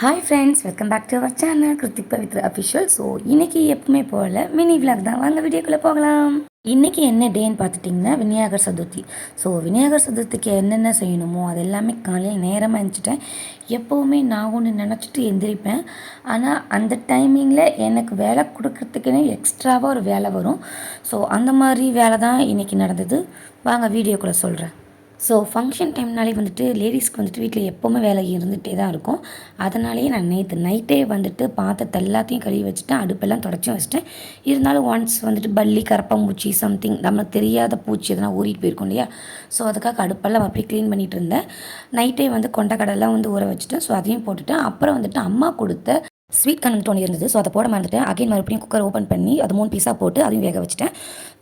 Hi friends, welcome back to our channel Kiruthik Pavithra official. So இன்றைக்கி எப்பவுமே போகல மினி விலாக் தான். வாங்க வீடியோக்குள்ளே போகலாம். இன்றைக்கி என்ன டேன்னு பார்த்துட்டிங்கன்னா விநாயகர் சதுர்த்தி. ஸோ விநாயகர் சதுர்த்திக்கு என்னென்ன செய்யணுமோ அது எல்லாமே காலையில் நேரமாக எழுந்திரிச்சிட்டேன். எப்போவுமே நான் ஒன்று நினச்சிட்டு எந்திரிப்பேன். ஆனால் அந்த டைமிங்கில் எனக்கு வேலை கொடுக்கறதுக்குன்னே எக்ஸ்ட்ராவாக ஒரு வேலை வரும். ஸோ அந்த மாதிரி வேலை தான் இன்றைக்கி நடந்தது. வாங்க வீடியோக்குள்ளே சொல்கிறேன். ஸோ ஃபங்க்ஷன் டைம்னாலே வந்துட்டு லேடிஸ்க்கு வந்துட்டு வீட்டில் எப்போவுமே வேலை இருந்துகிட்டே தான் இருக்கும். அதனாலேயே நான் நேற்று நைட்டே வந்துட்டு பாத்திரத்தை எல்லாத்தையும் கழுவி வச்சுட்டேன், அடுப்பெல்லாம் தொடச்சும் வச்சுட்டேன். இருந்தாலும் ஒன்ஸ் வந்துட்டு பல்லி, கரப்பாம்பூச்சி, சம்திங் நம்மளுக்கு தெரியாத பூச்சி எதனா ஊறிட்டு போயிருக்கோம் இல்லையா. ஸோ அதுக்காக அடுப்பெல்லாம் அப்படியே க்ளீன் பண்ணிகிட்டு இருந்தேன். நைட்டே வந்து கொண்டக்கடலாம் வந்து ஊற வச்சுட்டேன். ஸோ அதையும் போட்டுட்டேன். அப்புறம் வந்துட்டு அம்மா கொடுத்த ஸ்வீட் கார்ன் தோணி இருந்தது. ஸோ அதை போட மறந்துட்டேன். அகைன் மறுபடியும் குக்கர் ஓப்பன் பண்ணி அது 3 பீஸாக போட்டு அதையும் வேக வச்சுட்டேன்.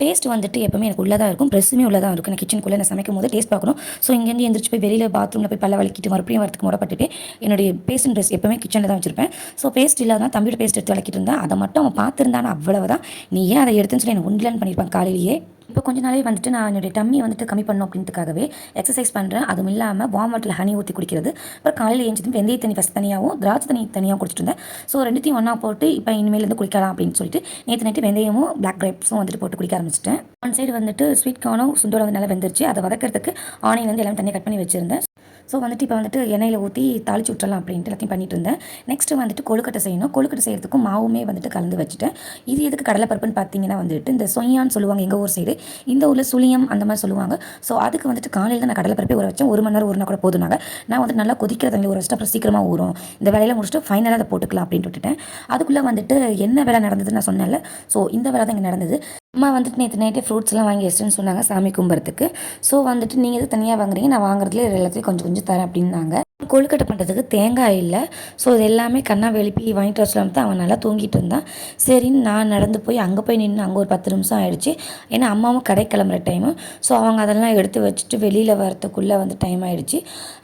பேஸ்ட் வந்துட்டு எப்பவுமே எனக்கு உள்ளே தான் இருக்கும், ப்ரெஸ்ஸுமே உள்ளே தான் இருக்கும். நான் கிச்சனுக்குள்ளே நான் சமைக்கும் போது டேஸ்ட் பார்க்கணும். ஸோ இங்கேருந்து எந்திரிச்சு போய் வெளியில் பாத்ரூமில் போய் பல்ல வலிக்கிட்டு மறுபடியும் வரத்துக்கு முறப்பட்டுட்டு என்னுடைய பேஸ்ட் ப்ரெஸ் எப்பவுமே கிச்சனில் தான் வச்சிருப்பேன். ஸோ பேஸ்ட் இல்லாதான் தம்பியோட பேஸ்ட் எடுத்து வளக்கிட்டு இருந்தேன். அதை மட்டும் அவன் பார்த்துருந்தானா அவ்வளவுதான். நீ ஏன் அதை எடுத்துன்னு சொல்லி எனக்கு உண்டலன்னு பண்ணியிருப்பான் காலையிலேயே. இப்போ கொஞ்ச நாளே வந்துட்டு நான் என்னுடைய டம்மியை வந்துட்டு கம்மி பண்ணணும் அப்படின்றதுக்காகவே எக்ஸசைஸ் பண்ணுறேன். அதுவும் இல்லாமல் வார்ம் வாட்டரில் ஹனி ஊற்றி குடிக்கிறது. அப்புறம் காலையில் ஏஞ்சிட்டு வெந்தய தண்ணி ஃபஸ்ட் தனியாகவும் திராட்சை தண்ணி தனியாகவும் குடிச்சிட்டு இருந்தேன். ஸோ ரெண்டுத்தையும் ஒன்றா போட்டு இப்போ இனிமேலேருந்து குளிக்கலாம் அப்படின்னு சொல்லிட்டு நேற்று நைட்டு வெந்தயமும் பிளாக் கிரேப்ஸும் வந்துட்டு போட்டு குடிக்க ஆரம்பிச்சிட்டேன். ஒன் சைடு வந்துட்டு ஸ்வீட் கார்னும் சுண்டோட வந்து நல்லா வெந்துருச்சு. அதை வதக்கிறதுக்கு ஆனியன் வந்து எல்லாம் தனியாக கட் பண்ணி வச்சுருந்தேன். ஸோ வந்துட்டு இப்போ வந்துட்டு எண்ணெயில் ஊற்றி தாளிச்சு விட்டுறலாம் அப்படின்ட்டு எல்லாத்தையும் பண்ணிட்டு இருந்தேன். நெக்ஸ்ட்டு வந்துட்டு கொழுக்கட்டை செய்யணும். கொழுக்கட்டை செய்கிறதுக்கும் மாவுமே வந்துட்டு கலந்து வச்சுட்டேன். இது எதுக்கு கடலைப்பருப்புன்னு பார்த்தீங்கன்னா வந்துட்டு இந்த சொய்யான்னு சொல்லுவாங்க எங்கள் ஊர் சைடு, இந்த ஊரில் சுழியம் அந்த மாதிரி சொல்லுவாங்க. ஸோ அதுக்கு வந்துட்டு காலையில் நான் கடலைப்பருப்பே ஊற வச்சேன். 1 மணி நேரம் ஊறினா கூட போதுனாங்க. நான் வந்து நல்லா கொதிக்கிற தண்ணி ஊற வச்சுட்டு அப்புறம் சீக்கிரமாக ஊறும், இந்த வேலையில் முடிச்சுட்டு ஃபைனலாக அதை போட்டுக்கலாம் அப்படின்ட்டு விட்டுட்டேன். அதுக்குள்ளே வந்துட்டு என்ன வேலை நடந்ததுன்னு நான் சொன்னேன்ல. ஸோ இந்த வேலை தான் இங்கே நடந்தது. அம்மா வந்துட்டு நேற்று நைட்டே ஃப்ரூட்ஸ்லாம் வாங்கி வச்சிட்டேன்னு சொன்னாங்க சாமி கும்பிட்றதுக்கு. ஸோ வந்துட்டு நீங்கள் எது தனியாக வாங்குறீங்க, நான் வாங்குறதுல எல்லாத்தையும் கொஞ்சம் கொஞ்சம் தரேன் அப்படின்னாங்க. கொழுக்கட்டை பண்ணுறதுக்கு தேங்காய் இல்லை. ஸோ இது எல்லாமே கண்ணா எழுப்பி வாங்கிட்டு வரலாம் தான் அவன் நல்லா தூங்கிட்டு இருந்தான். சரின்னு நான் நடந்து போய் அங்கே போய் நின்று அங்கே ஒரு 10 நிமிஷம் ஆகிடுச்சு. ஏன்னா அம்மாவும் கடை கிளம்புற டைமு. ஸோ அவங்க அதெல்லாம் எடுத்து வச்சுட்டு வெளியில் வரத்துக்குள்ளே வந்து டைம் ஆகிடுச்சு.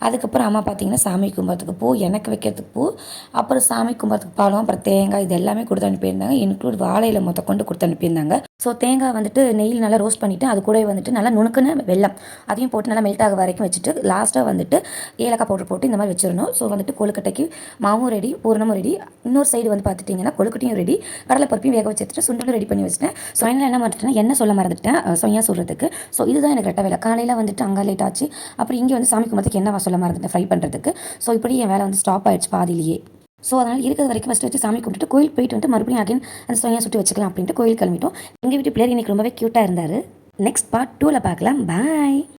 அதுக்கப்புறம் அம்மா பார்த்திங்கன்னா சாமி கும்பிட்றதுக்கு பூ, எனக்கு வைக்கிறதுக்கு பூ, அப்புறம் சாமி கும்பிட்றதுக்கு பாலம், அப்புறம் தேங்காய் இது எல்லாமே கொடுத்து அனுப்பியிருந்தாங்க. இன்க்ளூட் வாழையில் மொத்த கொண்டு கொடுத்து அனுப்பியிருந்தாங்க. ஸோ தேங்காய் வந்துட்டு நெய்யில் நல்லா ரோஸ்ட் பண்ணிவிட்டு அது கூட வந்துட்டு நல்லா நுணுக்குன்னு வெல்லம் அதையும் போட்டு நல்லா மெல்ட் ஆக வரைக்கும் வச்சுட்டு லாஸ்ட்டாக வந்துட்டு ஏலக்காய் பவுடர் போட்டு இந்த மாதிரி வச்சிடணும். ஸோ வந்துட்டு கொழுக்கட்டைக்கு மாவும் ரெடி, பூரணமும் ரெடி. இன்னொரு சைடு வந்து பார்த்துட்டிங்கன்னா கொழுக்கட்டையும் ரெடி, கடலைப்பருப்பையும் வேக வச்சுட்டு சுண்டலும் ரெடி பண்ணி வச்சுட்டேன். ஸோ ஃபைனலாக என்ன மறந்துட்டேன்னா என்ன சொல்ல மறந்துட்டேன், சொய்யா சொல்கிறதுக்கு. ஸோ இதுதான் எனக்கு ரெட்ட வேலை. காலையில் வந்துட்டு அங்கே லேட் ஆச்சு. அப்புறம் இங்கே வந்து சாமி கும்பிட்றதுக்கு என்ன சொல்ல மறந்துட்டேன், ஃப்ரை பண்ணுறதுக்கு. ஸோ இப்படி என் வேலை வந்து ஸ்டாப் ஆகிடுச்சு பாதிலேயே. ஸோ அதனால் இருக்கிற வரைக்கும் ஃபஸ்ட்டு வச்சு சாமி கும்பிட்டுட்டு கோயில் போயிட்டு வந்துட்டு மறுபடியும் அகைன் அந்த சொய்யா சுட்டு வச்சுக்கலாம் அப்படின்ட்டு கோயில் கிளம்பிட்டோம். எங்கள் வீட்டு பிள்ளைங்க இன்றைக்கி ரொம்பவே க்யூட்டாக இருந்தார். நெக்ஸ்ட் பார்ட் 2ல் பார்க்கலாம். பாய்.